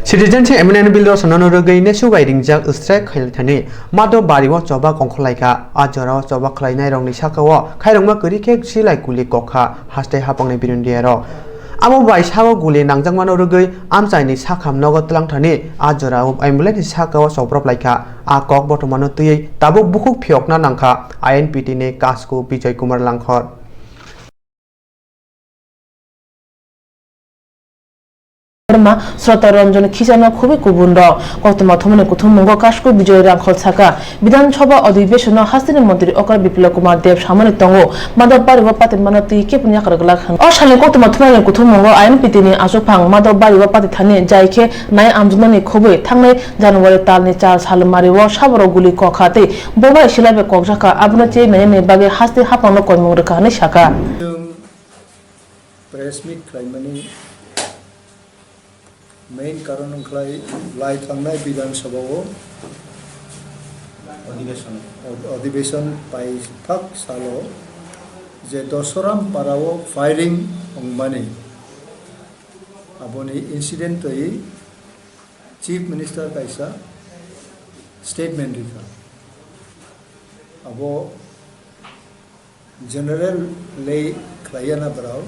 Citizenship Amendment Bill sonano rogai ne subai ringjak strike khailthani mado bariwo choba kongkhlaika ajora choba khlainai rongni sakawo khairongma kuri ke silai kuli kokha hastai hapangne birundiaro amo bai sago guli nangjangmano rogai amchaini sakham nogot tlangthani ajora ambulance sakawo soprop laika a kok botomano tui tabo bukuk phiokna nangkha INPT ne kasko Bijay Kumar Langkhor শ্রোতা রঞ্জন খিজানা খুবই কুবুন্ড কোক্তমা থমনে কুথুম মঙ্গ কাশকো বিজয় রাংখল ছাকা বিধানসভা অধিবেশন হাসিনা মন্ত্রী অকার বিপ্লব কুমার দেব সামনে তঙ্গ মাদক বাড়িবা পাতিত মানতি কেপুনিয়া করগলা অশালে কোক্তমা থমনে কুথুম মঙ্গ আইনপিতি নি আজফাং মাদক বাড়িবা পাতি থানি যাইখে নাই আমজনানি খবই থাংনে জানুয়ারি তালনি 4 সাল মারিও সাবর গুলি কখাতে ববাই শিলাবে ককজাকা আবনাচে মেনে বাগে হাসতে হাপানো কর্মং রেখানি শাখা প্রেস মিট খাইমানি main karon khlai lai thangnai বিধানসভা অধিবেশন পাই থাক সালো যে দশরাম পারাও firing অংমানি aboni incident toi chief minister kaisa statement rikha abo general lei klayana brau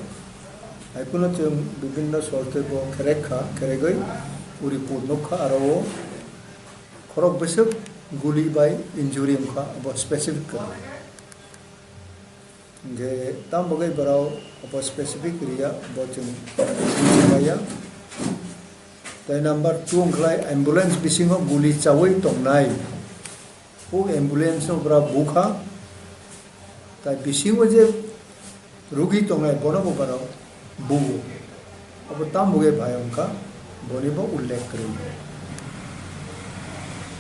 আইকুনো চং বিভিন্ন সরতে বো খেরেখা খেরেগৈ উরি পূর্ণখা আরো খরক বসক গুলি বাই ইনজুরি মখা অব স্পেসিফিক যে তাম বগৈ বরাও অব স্পেসিফিক রিয়া বচং জিমায়া তাই নাম্বার 2 অংখলাই অ্যাম্বুলেন্স বিসিং গুলি চাওই তংনাই ও অ্যাম্বুলেন্স বরা বুখা তাই বিসিং যে রোগী তংনাই বনবো বরাও बुगो अब ताम बुगे भाइयों का बोनी बो उल्लेख करेंगे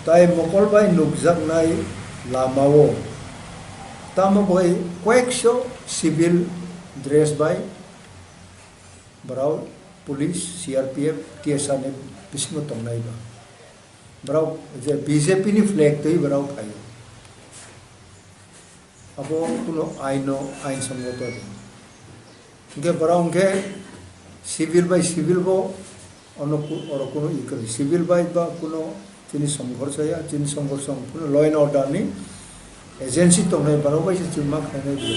ताई मकल बाई नुकजक नाई लामावो ताम बुगे क्वेक्शो सिविल ड्रेस बाई बराव पुलिस CRPF TSA ने बिस्मो तंगनाई बा बराव जे BJP नि फ्लैग तो ही बराव खाई अब कुनो आइन संगत के बराउ के सिविल बाय सिविल बो अनुकु और कोनो इकल सिविल बाय बा कोनो चिनि संघर्ष या चिनि संघर्ष कोनो लॉ एंड ऑर्डर नि एजेंसी तो नै बराउ बाय चिमा खाने दि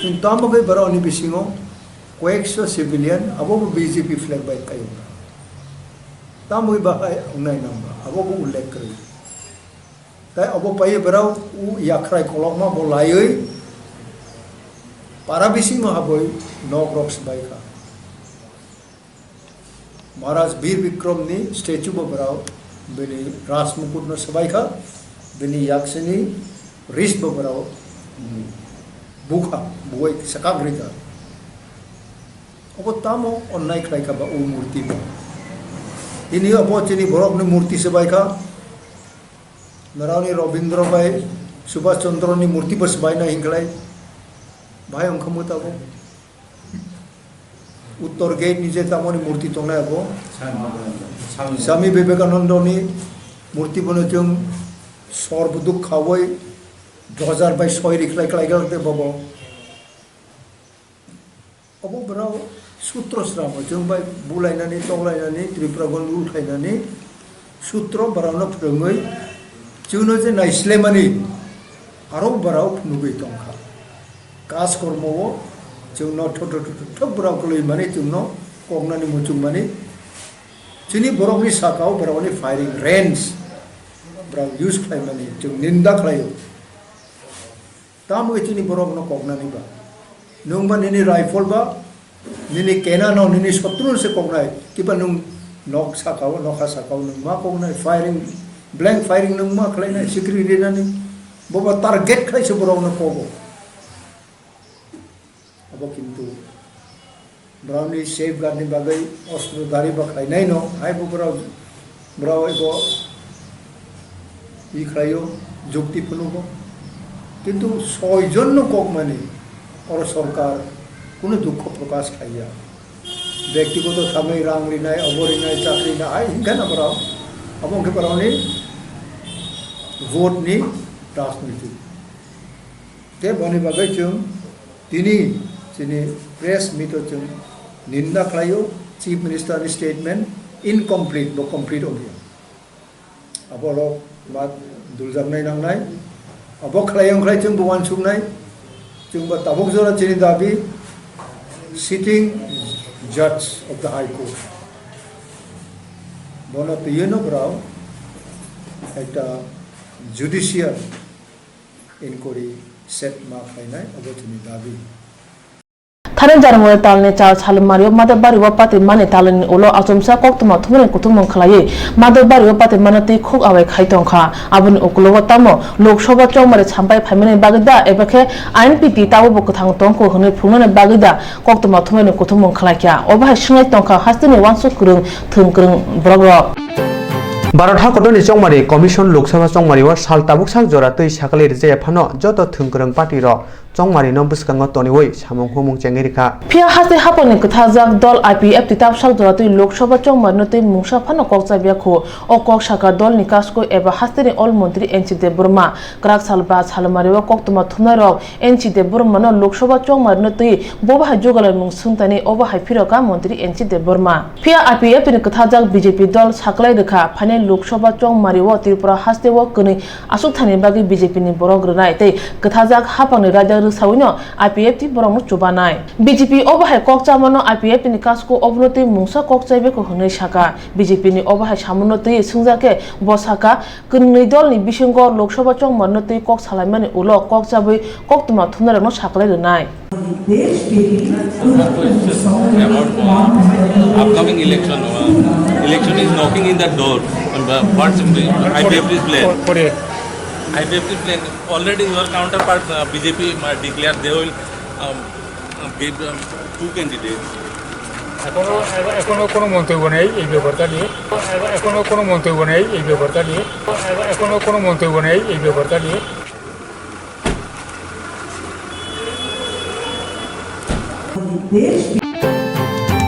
इन ताम गय बराउ नि बिसिङो क्वेक्सो सिविलियन अबो बीजेपी फ्लैग बाय कायो ताम गय बा नै नम्बर अबो उल्लेख करे ताय अबो पाय बराउ उ याखराय कलकमा बोलायै para bising mahaboy no crops baika महाराज वीर विक्रम नि स्टैचू बराव बेनि राजमुकुट न सबाइखा बेनि याक्सनि रिस बराव बुखा बुय सकाग्रिका अब तामो अन्नाय खलाइका बा उ मूर्ति इनि अब चिनि बरक नि मूर्ति सबाइखा नरावनि रविंद्र बाय सुभाष चंद्र नि मूर्ति बस बायना हिंगलाय भाई अंक मुताबो उत्तर गेट निजे तामनि मूर्ति तंगनाय बो स्वामी विवेकानंद नि मूर्ति बनो जों सर्वदुख खावै 2006 रिखलाय खलायगल दे बबो अबो बराव सूत्र श्राम जों बाय बुलायनानै तंगलायनानै त्रिपुरागन उठायनानै सूत्र बरावनो फोरोङै जोंनो जे नायस्लेमानि आरो बराव नुगै तंखा कास कर्मो जोंनो ठोठो बराव कलई माने जोंनो कगनानि मुचुं माने जोंनि बरकनि साकाव बरावनि फायरिं रेंज बराव यूज खालाय माने जों निंदा खालायो ताम जोंनि बरकनो कगनानि बा नोंबा निनि राइफल बा निनि केनानो निनि शत्रु से कगनाय किबा नों नक साकाव नखा साकाव नों मा कगनाय फायरिं ब्लैंक फायरिं नों मा खालायनाय सिक्युरिटि नानि बबा टारगेट खालायसो बरावनो कगो अब किंतु ब्राउनी सेफ गार्डनि बागै अस्त्रधारी बाखायनाय न आइबो ब्राव एगो इ खायो जुक्ति फुनुबो किंतु सयजन कक माने और सरकार कोनो दुख प्रकाश खाइया व्यक्तिगत थामै रां रिनाय अबरिनाय चाकरि ना आइ हिंगाना ब्राव अब के ब्रावनि भोटनि राजनीति के बनि बागै जों दिनै प्रेस मीट निंदा खालायो chief minister statement incomplete bo complete odi abo lo ma duljak nai nang nai abo khlayang khlai chung bo wan sum nai chung ba tabok jora chini dabi sitting judge of the high court bono tiyeno brao একটা judicial inquiry set ma khainai abo chini dabi Tharen jarmo talne cha chalmario madabari wapati mane talani ulo asumsa koktuma thumene kutumong khlai madabari wapati manati khuk awai khaitongkha abuni ukulo tamo lok sabha chongmare champai phaimene bagida ebakhe INPP tawo bokuthang tongko hone phungane bagida koktuma thumene kutumong khlaikya obahai singai tongkha hastini wansuk kurung thungkurung brogro Bharat हाकरनि चंगमारि commission Lok Sabha चंगमारियाव साल ताबुक sak jora tui sakali rije phano joto thungkurung party ro chongmari no buskango toniwei samung humung chengirika Pia hase haponi kthajak dol IPF titab sak jora tui loksaha chongmar no tui mungsa phano kokcha biakho o kok saka dol nikasko eba hasteni ol mantri NC Dev Burma krak salba salmariwa koktuma thumnarok NC Dev Burma no loksaha chongmar no tui boba jogalai mung sungtani oba haipiroka mantri NC Dev Burma Pia IPF ni kthajak BJP dol saklai rekha phane loksaha chongmariwa Tripura hastewo kuni asuk thani bagi BJP ni borok rnai tei kthajak haponi raja Sawino IPF ti borong chubanai BJP obahai kokchamano IPF ni kasko obnoti mungsa kokchaibe ko hunai saka BJP ni obahai samunoti sungjake bosaka kunni dol ni bisingo loksabha chongmarnoti kok salaimani ulo kokchabai koktuma thunare no saklai rnai upcoming election is knocking in the door what IPF is playing IPF is playing already your counterpart BJP declared they will give two candidates এখনো কোনো মন্তব্য নেই এই ব্যাপারটা নিয়ে এখনো কোনো মন্তব্য নেই এই ব্যাপারটা নিয়ে এখনো কোনো মন্তব্য নেই এই ব্যাপারটা নিয়ে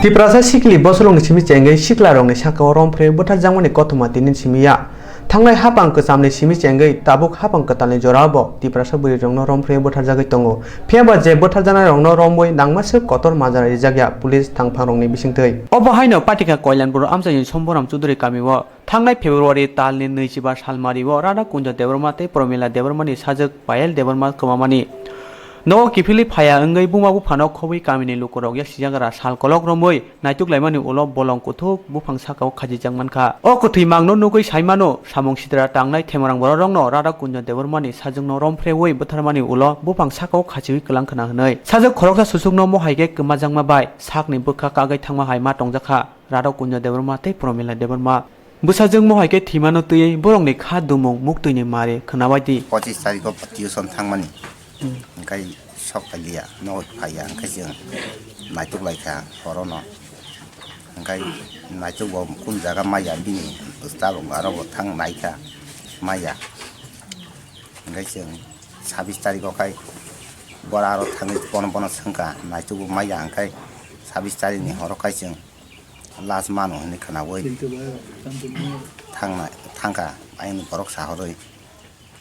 Tiprasa sikli bosolong simi chengai sikla rong ni saka rompre botar jangmani kotoma tinin simia Thangnai hapang kesamni simi chengai tabuk hapang ketalni jorabo Tiprasa buri rong no rompre botar jagai tongo Phiaba je botar jana rong no romboi nangmase kotor majara rijagya police thangphang rong ni bisingtei Obo haino patika koilanburo amjai somboram chuduri kamiwo Thangnai February talni 25 salmariwo Rada Kunja Deborma te Promila Debormani sajak Payel Deborma komamani No kifili phaya engai bumabu phano khobai kamini lukorok ya sijagara sal kolok romoi naituk laimani ulo bolong kuthuk bufang sakau khaji jangmankha o kuthui mangno nugui saimano samung sidra tangnai themorang bororongno Rada Kunja Debormani sajungno romfrewoi butharmani ulo bufang sakau khaji kelang khana hnai sajak khoroksa susukno mohaige kemajangma bai sakni bukha kagai thangma haima tongjakha Rada Kunja Deborma te Promila Deborma Busajung mohaige thimano tui borongni kha dumung muktuini mare khnabaidi 25 तारिख को tuition थांमानि ओंखाय सब फालिया न फाया ओंखाय जों नायथुक लायखा हरनो ओंखाय नायथुक बो कुन जागा माया बिनि उस्तालंग आरो थां नायखा माया ओंखाय जों 26 तारिख खाय बरा आरो थाङै बन बन संका नायथुक माया ओंखाय 26 तारिख नि हरखाय जों लास्ट मानो होनै खोनावै थांना थांका आइन बरक साहरै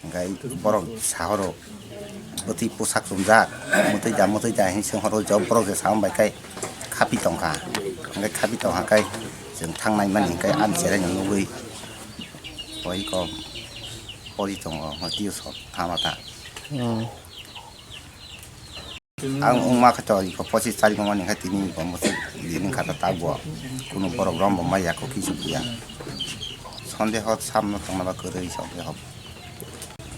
ओंखाय बरक साहरो बति पोसाक सुमजा मतै जा हिं सोहरो जब बरक साम बायखाय खापि तंखा ओंखाय खापि तंखाय जों थांनाय मानिखाय आन सेराय नुबै बयको परि दङ हतियो सब थामाता आं उमा खातो इको 25 तारिख मानिखाय तिनि बमसे लिनि खाता ताबो कुनु बरक रम मायाको किसुकिया सन्देह सामनो तंनाबा गरै सन्देह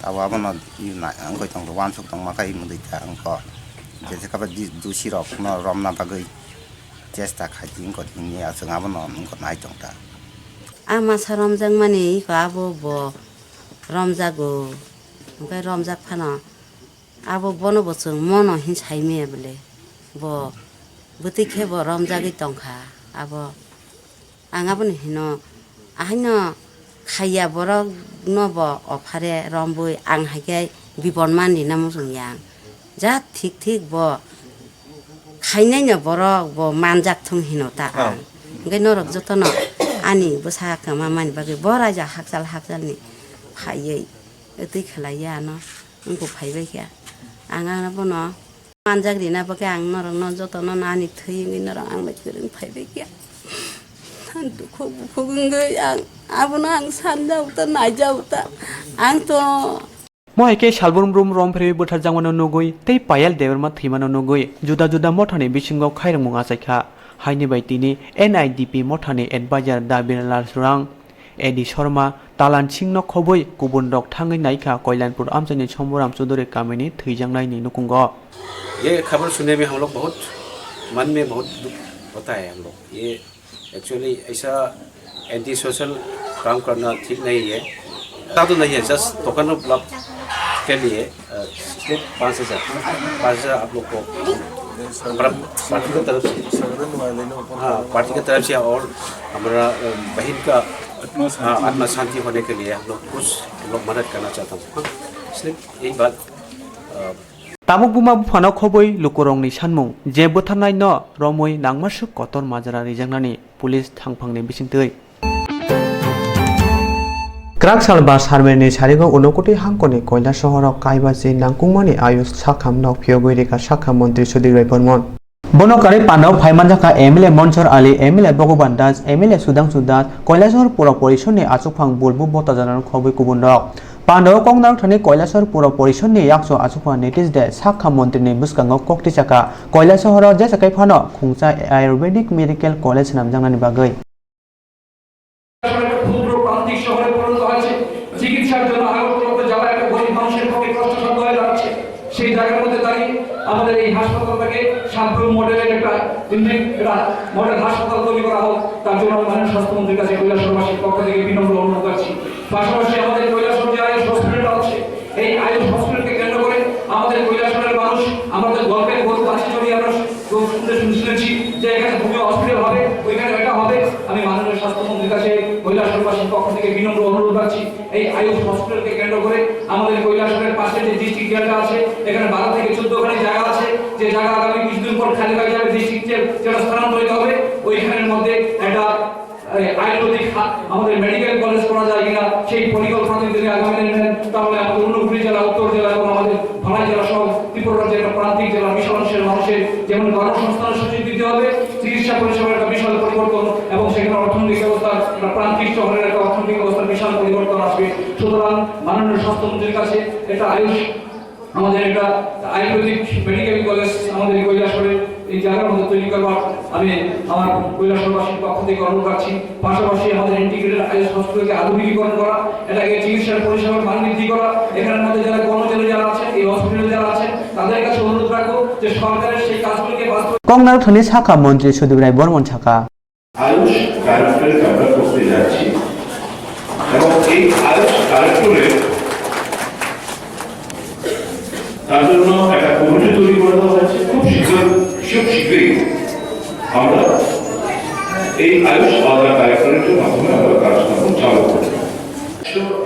तावाबनो इना आंखै तंग वानसुक तंग माखाय मुदैता आंखो जेसेकाबा दुसि रक न रमना बागै चेष्टा खाजिं को तिनि आसङाबनो नंखो नाय तंता आमा सरमजों माने इको आबो बो रमजागो ओमफ्राय रमजाक फानो आबो बनो बसुं मनो हिं साइमे बले बो बुतिखे बो रमजागै तंखा आबो आंगाबो हिनो आहायनो खाया बरक नबो अफारे रमबुई आं हायखाय बिबन मानि नामजों यां जा ठीक ठीक बो खायनायनो बरक बो मानजाक थं हिनो ता आं ओंखाय नरक जतन आनि बोसाखा मामानि बागै बरा जा हाकजालनि फायै दै खालाया न उनखौ फायबाय क्या आंगा बनो मानजाग्रिना बागै आं नरक न जतन नानि थैयै नरक आं बाय गोरों फायबाय क्या दुखु भुगुंगै आं आबोनो आं सानजावता नायजावता आं तो Mohike Shalbun Brum Rompre Butter Jamano Nogui, Tay Payal Deverma Thimano Nogui, Juda Juda Motani Bishingo Kairamung Asaka, Haini Baitini, NIDP Motani Adbajar Dabin Larsurang, Eddie Shorma, Talan Chingno Koboi, Kubundok Tangi Naika, Koilanpur Amsani Chomuram Sudore Kamini, Tijang Nai Nukungo. ये खबर सुनने में हम लोग बहुत मन में बहुत दुख होता है हम लोग ये एक्चुअली ऐसा एंटी सोशल काम करना ठीक नहीं है तो नहीं है जस्ट टोकन ऑफ लव के लिए इसलिए 5,000 आप लोग को पार्टी की तरफ से हाँ पार्टी की तरफ से और हमारा बहन का आत्मा शांति होने के लिए हम लोग मदद करना चाहता हूँ इसलिए यही बात Tamuk Buma Bufano Koboi, Lukurongni Shanmung, Jebutanai no, Romoi, Nangmashu, Kotor Majara Rijanani, Police Tangpang Bisintui. Krak Salbas Harmony Sarigo Unokoti Hankoni, Koila Sohoro, Kaibazi, Nangkumani, Ayus Sakam no Pyogurika Sakam Montri Sudi Repormon. Bonokari Pano, Paimanjaka, Emile Monsor Ali, Emile Bogobandas, Emile Sudang Sudat, Koilasor Pura Polishoni, Asupang Bulbu Botazaran Kobi Kubundok. Pando Kongnang Tani Koilasor Pura Polishoni, Yakso Asupa Nitis de Saka Montini Buskango Koktisaka, Koilasoro Jessica Pano, Kungsa Ayurvedic Medical College Namjangan Bagay. চিকিৎসার জন্য আগরতলাতে যাওয়া একটা গরিব মানুষের পক্ষে কষ্টসাধ্য হয়ে যাচ্ছে সেই জায়গার মধ্যে দাঁড়িয়ে আমাদের এই হাসপাতালটাকে সাতগ্রুপ মডেলের একটা মডেল হাসপাতাল তৈরি করা হোক তার জন্য আমি মাননীয় স্বাস্থ্যমন্ত্রীর কাছে কৈলাসবাসীর পক্ষ থেকে বিনম্র অনুরোধ করছি পাশাপাশি আমাদের কৈলাসর যে আয়ুষ হসপিটাল আছে এই আয়ুষ হসপিটালকে কেন্দ্র করে আমাদের কৈলাসরের মানুষ আমাদের গল্পের গরু বাঁচি চড়িয়ে আমরা শুনেছি যে এখানে ভূমি হসপিটাল হবে ওইখানে এটা হবে আমি মাননীয় স্বাস্থ্যমন্ত্রীর কাছে কৈলাসবাসীর পক্ষ থেকে বিনম্র অনুরোধ করছি এই আয়ুষ হসপিটালকে কেন্দ্র করে আমাদের কৈলাসরের পাশে যে ডিস্ট্রিক্ট জেলটা আছে এখানে 12 থেকে 14 খানি জায়গা আছে যে জায়গা আগামী 20 দিন পর খালি হয়ে যাবে ডিস্ট্রিক্ট জেল স্থানান্তরিত হবে ওইখানের মধ্যে একটা আয়ুর্বেদিক আমাদের মেডিকেল কলেজ করা যায় কিনা সেই পরিকল্পনা যদি আগামী দিনে নেন তাহলে আমাদের ঊনকোটি জেলা উত্তর জেলা এবং আমাদের ধলাই জেলা সহ ত্রিপুরা জেলা প্রান্তিক জেলা মিশনের মানুষের যেমন কর্মসংস্থানের সুযোগ দিতে হবে চিকিৎসা পরিষেবার একটা বিশাল পরিবর্তন এবং সেখানে অর্থনৈতিক ব্যবস্থা প্রান্তিক শহরের একটা অর্থনৈতিক ব্যবস্থার বিশাল পরিবর্তন আসবে সুতরাং মাননীয় স্বাস্থ্যমন্ত্রীর কাছে এটা আয়ুষ আমাদের একটা আয়ুর্বেদিক মেডিকেল কলেজ আমাদের কৈলাসরে এই জায়গার মধ্যে তৈরি করবার আমি আমার কৈলাসবাসীর পক্ষ থেকে অনুরোধ করছি পাশাপাশি আমাদের ইন্টিগ্রেটেড আয়ুষ হসপিটালকে আধুনিকীকরণ করা এটাকে চিকিৎসার পরিষেবার মান বৃদ্ধি করা এখানের মধ্যে যারা কর্মচারী যারা আছেন এই হসপিটালে যারা আছেন তাদের কাছে অনুরোধ রাখবো যে সরকারের সেই কাজগুলিকে বাস্তব Kongnang Tani Saka Montri Sudibrai Bormon Chaka. Ayush collectorate আমরা করতে যাচ্ছি এবং এই আয়ুষ কালেক্টরেট তার জন্য একটা কমিটি তৈরি করা হয়েছে খুব শীঘ্রই আমরা এই আয়ুষ আলাদা কালেক্টরেটের মাধ্যমে আমরা কাজকর্ম চালু করব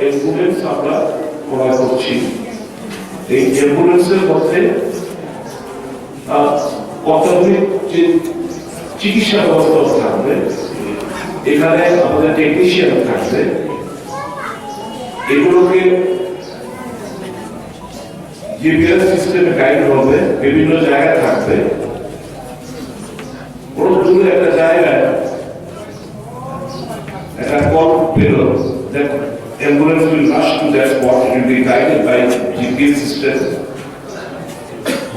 অ্যাম্বুলেন্স আমরা ক্রয় করছি এই অ্যাম্বুলেন্সের মধ্যে অত্যাধুনিক যে চিকিৎসা ব্যবস্থা থাকবে এখানে আমাদের টেকনিশিয়ান থাকবে এগুলোকে জিপিএস সিস্টেমে গাইড হবে বিভিন্ন জায়গায় থাকবে বড় দূরে একটা জায়গায় একটা কল পেলো that ambulance will rush to that spot it will be guided by GPS system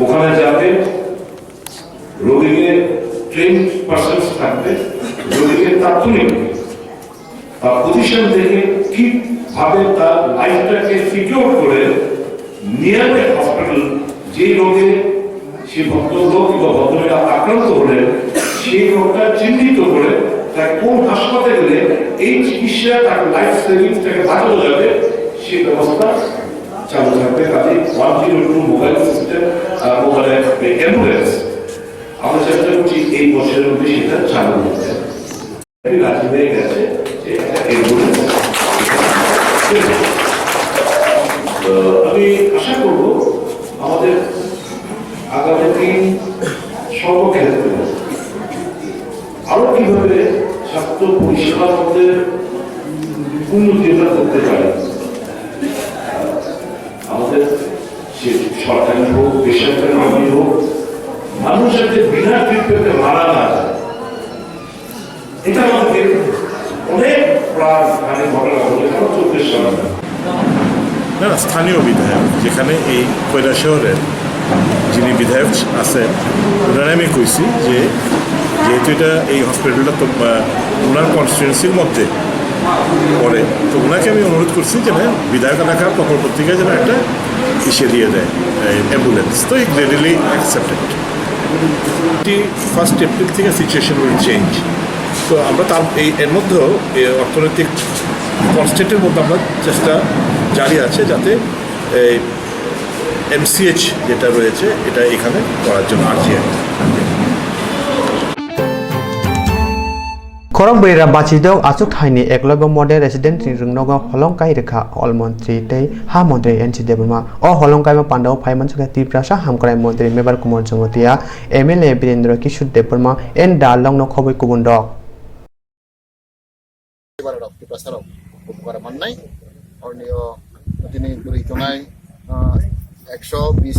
ওখানে যাবে রোগীকে ট্রেন পার্সনস থাকবে রোগীকে তাৎক্ষণিক পজিশন থেকে কিভাবে তার লাইফটাকে সিকিউর করে নিয়ারেস্ট হসপিটাল যে রোগে সে ভদ্রলোক বা ভদ্রমহিলা আক্রান্ত হলেন সেই রোগটা চিহ্নিত করে তাকে কোন হাসপাতালে গেলে এই চিকিৎসা তার লাইফ সেভিংসটাকে বাঁচানো যাবে সেই ব্যবস্থা চালু থাকবে কাজে 102 মোবাইল সিস্টেম মোবাইল অ্যাম্বুলেন্স আমরা চেষ্টা করছি এই বছরের মধ্যে সেটা চালু করতে রাজি হয়ে গেছে যে অ্যাম্বুলেন্স আমি আশা করব আমাদের আগামী দিন সর্বক্ষেত্রে আরো কিভাবে স্বাস্থ্য পরিষেবার মধ্যে উন্নতি করতে পারে আমাদের সরকারি হোক বেসরকারি হোক মানুষ যাতে বিনা ট্রিটমেন্টে মারা না যায় এটা আমাদের অনেক প্রাণ হানি ঘটনা ঘটে 24 সালে না স্থানীয় বিধায়ক যেখানে এই কৈলাসহরের যিনি বিধায়ক আছেন ওনারা আমি কইছি যে যেহেতু এটা এই হসপিটালটা তো ওনার কনস্টিটুয়েন্সির মধ্যে পড়ে তো ওনাকে আমি অনুরোধ করছি যে না বিধায়ক এলাকা প্রকল্প থেকে যেন একটা ইসে দিয়ে দেয় অ্যাম্বুলেন্স তো এই গ্রেডলি অ্যাকসেপ্টেড 1 এপ্রিল থেকে সিচুয়েশন উইল চেঞ্জ তো আমরা তার এর মধ্যেও অর্থনৈতিক কনস্ট্যান্টের মধ্যে আমরা চেষ্টা জারি আছে যাতে MCH যেটা রয়েছে এটা এখানে করার জন্য আর্জি Korok Beira Bachido Asuk Haini Eklobo Model Resident Ringnogo Holongkai Reka All Montri Day Ha Montri NC Debuma or Holongkai Pando Paiman Sukati Prasha Hamkrai Montri Mebar Kumor Jomotia MLA Birendra Kishu Depurma and Dalong no Kobe Kubundok. Para Manai or Neo Dini Buritonai 120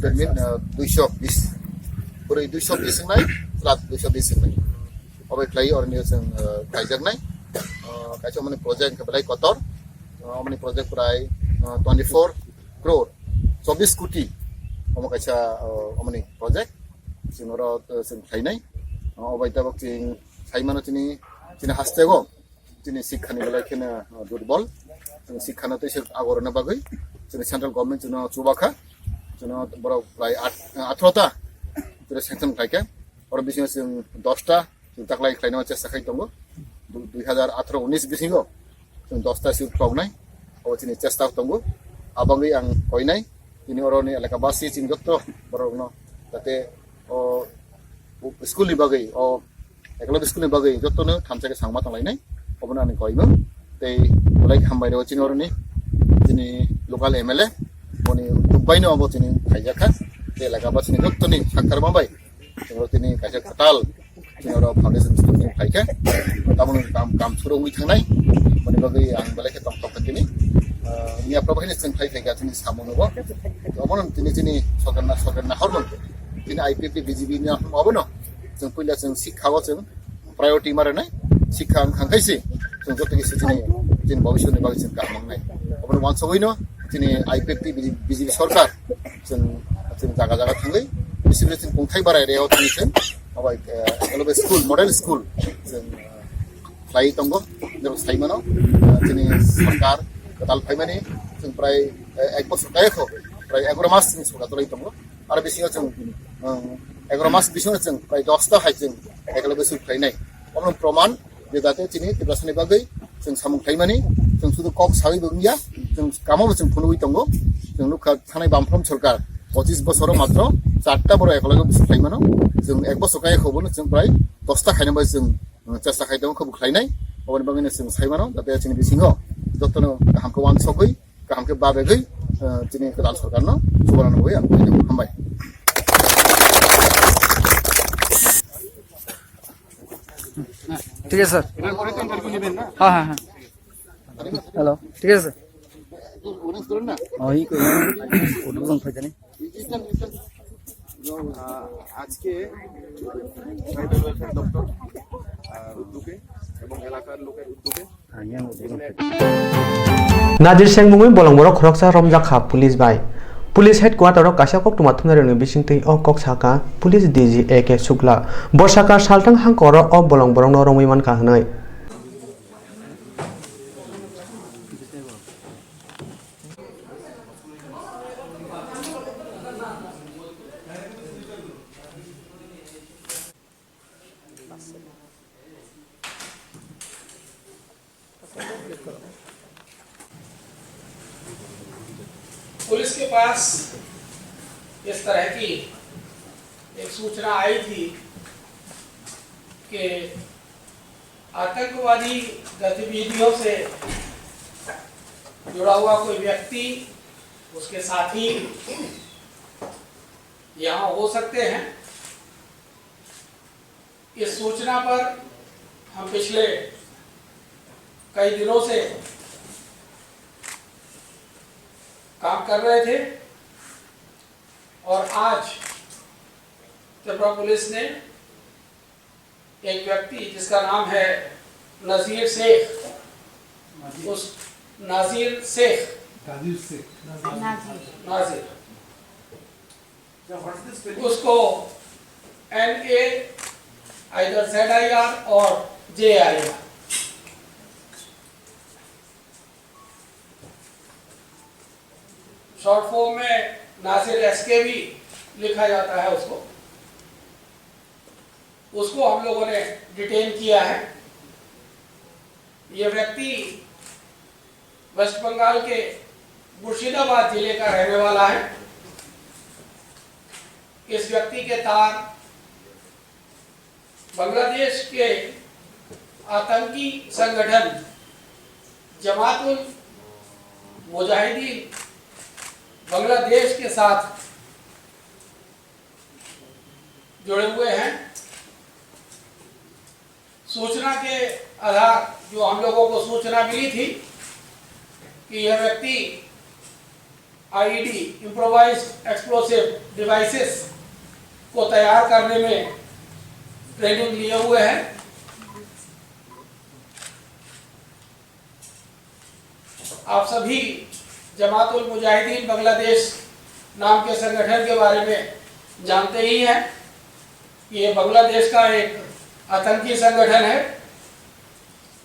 termin 220 puri 220 nai lat 220 nai obai klai or ni sing kaijak nai kaisa mani project ke belai kotor mani project prai 24 crore 24 koটি omo kaisa omani project singoro sing klai nai obai tabak sing sai mano tini hastego tini শিক্ষানি belai kena durbol sing শিক্ষানা te sir agorna bagai sing central government no chubakha বড় প্রায় 18টা section থাকে আর বিশেষ 10টা তাকলাই খাইনো চেষ্টা খাই দङ 2018-19 বিসিङ 10টা seat পাওনাই ও চিনি চেষ্টা দङ আবাঙ্গি আং কইনাই তিনি অরনি এলাকাবাসী চিন যত বড় তাতে ও স্কুলনি বাগै ও একলব স্কুলনি বাগै যতনো থামচাকে সাংমা তাंलायनाय অবনা আমি কইমो তেই বলাই খামবাইনো চিনি অরনি তিনি local MLA Moni Dubai no abo tini kaijaka te laga ba tini gottoni sakkar mambai tini tini kaisa katal tini oro foundation tini kaika tamun kam suru ui thangnai moni bagai ang balai ke tok tok tini ni aprobani tini kaika tini samono bo amon tini sokarna hormon tini IPP BGB ni abono जों पहिला जों शिक्षाखौ जों priority मारे नाय शिक्षा खांखायसि जों जतके tini भविष्यनि बागै जों गामनाय अबन वानसगैनो tini IPP BJP सरकार जों जागा जागा थाङै बिसोर जों खुंथाय बारायनायाव जों माबा एलबे स्कुल मडेल स्कुल जों फ्लाइ दङ जों साइमानो जोंनि सरकार कताल फाइमानि जों प्राय 1 বছর गायखौ प्राय 11 मास जों सरकार दङ आरो बिसिङाव जों 11 मास बिसिङाव जों प्राय 10टा हाय जों एलबे स्कुल फाइनाय अमन प्रमाण जे जाते तिनि तिब्रासनि बागै जों सामुं फाइमानि जों सुदु कक साबै बंगिया जों कामाव जों फुनुइ दङ जों नुखा थानाय बामफ्रोम सरकार 25 বছराव मात्र 4टा बर एकलगे बिसि फाइमानो जों 1 বছর गायखौबो जों प्राय 10टा खाइनोबा जों চেষ্টা खाइदों खौ बुख्लायनाय अबन बागैनो जों साइमानो दाते जोंनि बिसिङाव जतनो गाहामखौ वानसगै गाहामखौ बाबेगै जोंनि गोदान सरकारनो सुबरानो होय आं हामबाय ठीक है सर हाँ हाँ हाँ हेलो ठीक है सर আজকে দপ্তর উদ্যোগে এবং এলাকার লোকের উদ্যোগে Nadir Seng Mungui Bolongborok Khoroksa Romjakha Police Bai Police Headquarter Kasha Koktwma Thumnaroni Bisingtei o Koksaka Police DG AK Sukla Borsaka Saltang Hangkoro o Bolongborok no Romui Manka Hnai police के पास इस तरह की एक सूचना आई थी कि आतंकवादी गतिविधियों से जुड़ा हुआ कोई व्यक्ति उसके साथी यहाँ हो सकते हैं। इस सूचना पर हम पिछले कई दिनों से काम कर रहे थे और आज त्रिपुरा पुलिस ने एक व्यक्ति जिसका नाम है नजीर शेख, उस नाजिर शेख नाजिर उसको NA either ZIR और JIR शॉर्ट फॉर्म में नासिर SK भी लिखा जाता है उसको हम लोगों ने डिटेन किया है। ये व्यक्ति वेस्ट बंगाल के मुर्शिदाबाद जिले का रहने वाला है। इस व्यक्ति के तार बांग्लादेश के आतंकी संगठन जमातुल मुजाहिदीन बांग्लादेश के साथ जुड़े हुए हैं। सूचना के आधार जो हम लोगों को सूचना मिली थी कि यह व्यक्ति IED इम्प्रोवाइज्ड एक्सप्लोसिव डिवाइसेस को तैयार करने में ट्रेनिंग लिए हुए हैं। आप सभी जमातुल मुजाहिदीन बांग्लादेश नाम के संगठन के बारे में जानते ही हैं। ये बांग्लादेश का एक आतंकी संगठन है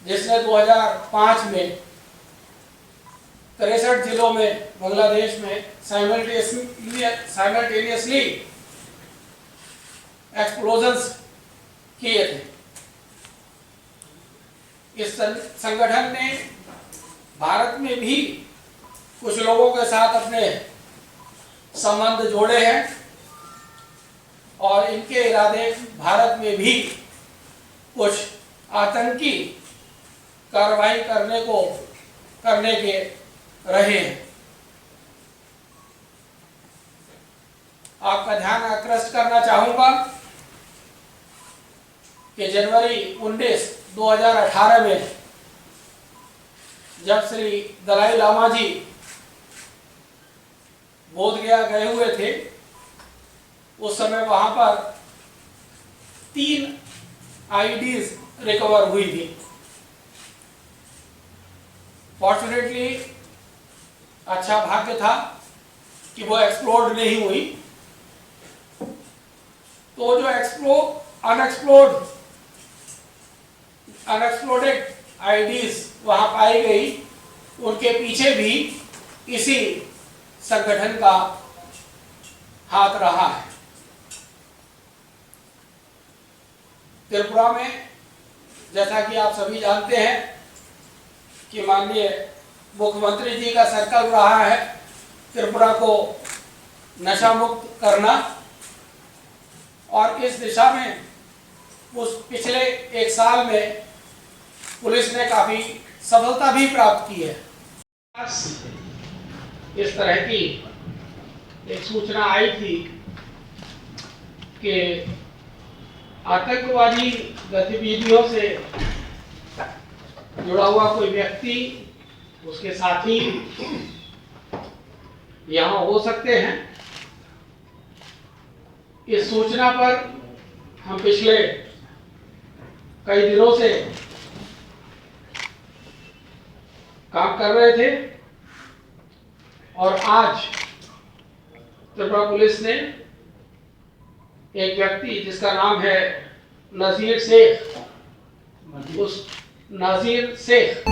जिसने 2005 में 63 जिलों में बांग्लादेश में साइमल्टेनियसली एक्सप्लोजन्स किए थे। इस संगठन ने भारत में भी कुछ लोगों के साथ अपने संबंध जोड़े हैं और इनके इरादे भारत में भी कुछ आतंकी कार्रवाई करने के रहे हैं। आपका ध्यान आकृष्ट करना चाहूंगा कि जनवरी 19, 2018 में जब श्री दलाई लामा जी बोधगया गए हुए थे, उस समय वहां पर 3 IEDs रिकवर हुई थी। फॉर्चुनेटली अच्छा भाग्य था कि वो एक्सप्लोड नहीं हुई। तो जो अनएक्सप्लोडेड IEDs वहां पाई गई, उनके पीछे भी इसी संगठन का हाथ रहा है। त्रिपुरा में जैसा कि आप सभी जानते हैं कि माननीय मुख्यमंत्री जी का संकल्प रहा है त्रिपुरा को नशा मुक्त करना, और इस दिशा में उस पिछले 1 साल में पुलिस ने काफी सफलता भी प्राप्त की है। इस तरह की एक सूचना आई थी कि आतंकवादी गतिविधियों से जुड़ा हुआ कोई व्यक्ति, उसके साथी यहाँ हो सकते हैं। इस सूचना पर हम पिछले कई दिनों से काम कर रहे थे और आज त्रिपुरा पुलिस ने एक व्यक्ति जिसका नाम है नजीर शेख, उस नजीर शेख